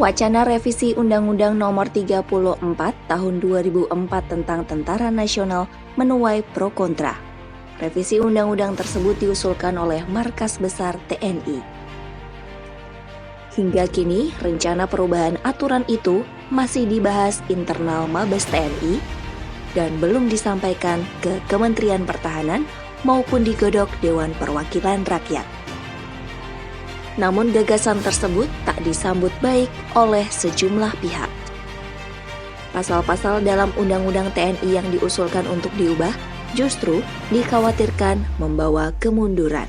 Wacana revisi Undang-Undang Nomor 34 Tahun 2004 tentang Tentara Nasional menuai pro kontra. Revisi undang-undang tersebut diusulkan oleh Markas Besar TNI. Hingga kini, rencana perubahan aturan itu masih dibahas internal Mabes TNI dan belum disampaikan ke Kementerian Pertahanan maupun digodok Dewan Perwakilan Rakyat. Namun gagasan tersebut tak disambut baik oleh sejumlah pihak. Pasal-pasal dalam Undang-Undang TNI yang diusulkan untuk diubah justru dikhawatirkan membawa kemunduran.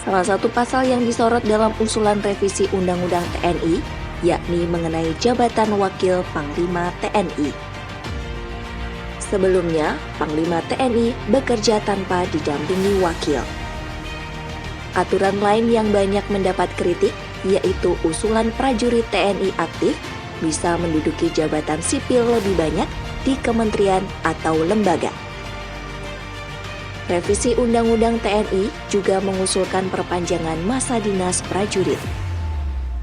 Salah satu pasal yang disorot dalam usulan revisi Undang-Undang TNI yakni mengenai jabatan Wakil Panglima TNI. Sebelumnya, Panglima TNI bekerja tanpa didampingi wakil. Aturan lain yang banyak mendapat kritik, yaitu usulan prajurit TNI aktif bisa menduduki jabatan sipil lebih banyak di kementerian atau lembaga. Revisi Undang-Undang TNI juga mengusulkan perpanjangan masa dinas prajurit.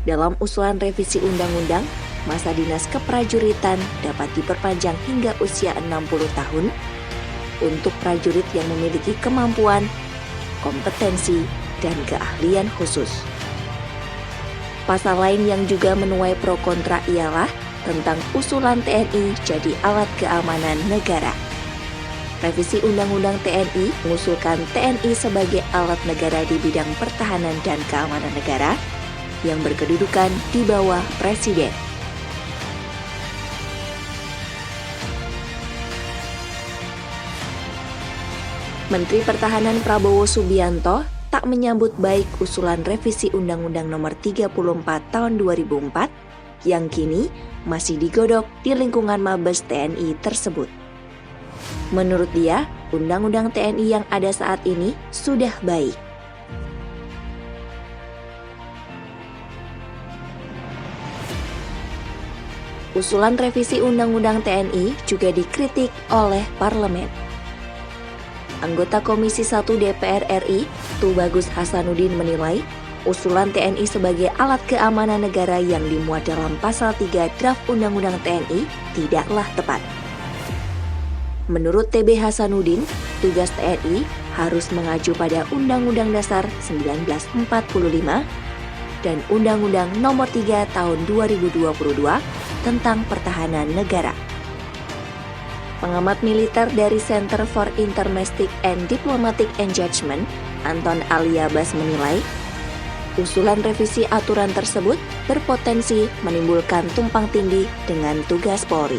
Dalam usulan revisi undang-undang, masa dinas keprajuritan dapat diperpanjang hingga usia 60 tahun untuk prajurit yang memiliki kemampuan, kompetensi, dan keahlian khusus. Pasal lain yang juga menuai pro kontra ialah tentang usulan TNI jadi alat keamanan negara. Revisi Undang-Undang TNI mengusulkan TNI sebagai alat negara di bidang pertahanan dan keamanan negara yang berkedudukan di bawah Presiden. Menteri Pertahanan Prabowo Subianto tak menyambut baik usulan revisi Undang-Undang Nomor 34 Tahun 2004 yang kini masih digodok di lingkungan Mabes TNI tersebut. Menurut dia, Undang-Undang TNI yang ada saat ini sudah baik. Usulan revisi Undang-Undang TNI juga dikritik oleh parlemen. Anggota Komisi 1 DPR RI, Tubagus Hasanuddin menilai usulan TNI sebagai alat keamanan negara yang dimuat dalam pasal 3 draft Undang-Undang TNI tidaklah tepat. Menurut TB Hasanuddin, tugas TNI harus mengacu pada Undang-Undang Dasar 1945 dan Undang-Undang Nomor 3 Tahun 2022 tentang Pertahanan Negara. Pengamat militer dari Center for Intermestic and Diplomatic Engagement, Anton Aliabas menilai, usulan revisi aturan tersebut berpotensi menimbulkan tumpang tindih dengan tugas Polri.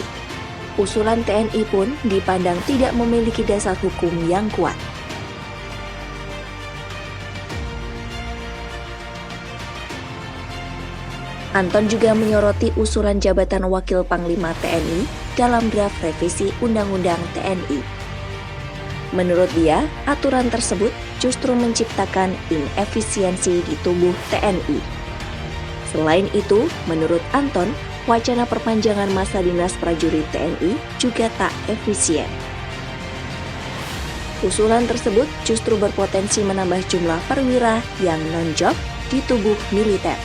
Usulan TNI pun dipandang tidak memiliki dasar hukum yang kuat. Anton juga menyoroti usulan jabatan Wakil Panglima TNI dalam draft revisi Undang-Undang TNI. Menurut dia, aturan tersebut justru menciptakan inefisiensi di tubuh TNI. Selain itu, menurut Anton, wacana perpanjangan masa dinas prajurit TNI juga tak efisien. Usulan tersebut justru berpotensi menambah jumlah perwira yang non-job di tubuh militer.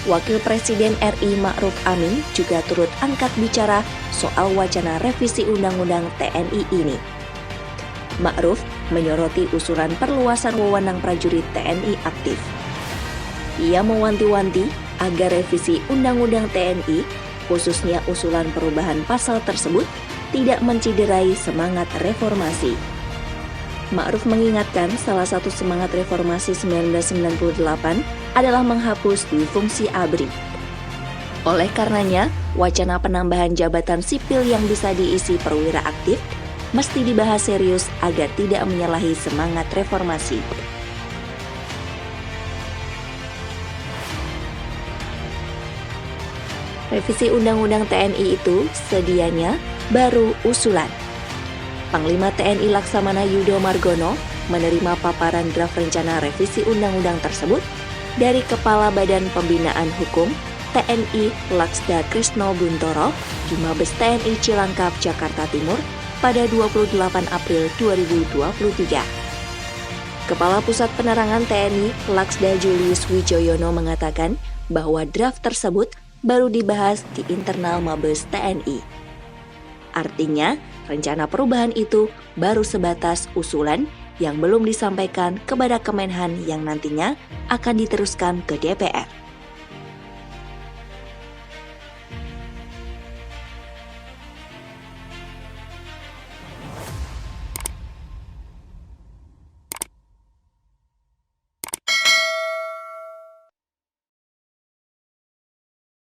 Wakil Presiden RI Ma'ruf Amin juga turut angkat bicara soal wacana revisi Undang-Undang TNI ini. Ma'ruf menyoroti usulan perluasan wewenang prajurit TNI aktif. Ia mewanti-wanti agar revisi Undang-Undang TNI, khususnya usulan perubahan pasal tersebut, tidak menciderai semangat reformasi. Ma'ruf mengingatkan salah satu semangat reformasi 1998 adalah menghapus dui fungsi ABRI. Oleh karenanya, wacana penambahan jabatan sipil yang bisa diisi perwira aktif mesti dibahas serius agar tidak menyalahi semangat reformasi. Revisi Undang-Undang TNI itu sedianya baru usulan. Panglima TNI Laksamana Yudo Margono menerima paparan draft rencana revisi undang-undang tersebut dari Kepala Badan Pembinaan Hukum TNI Laksda Krisno Buntoro di Mabes TNI Cilangkap, Jakarta Timur pada 28 April 2023. Kepala Pusat Penerangan TNI Laksda Julius Wijoyono mengatakan bahwa draft tersebut baru dibahas di internal Mabes TNI. Artinya, rencana perubahan itu baru sebatas usulan yang belum disampaikan kepada Kemenhan yang nantinya akan diteruskan ke DPR.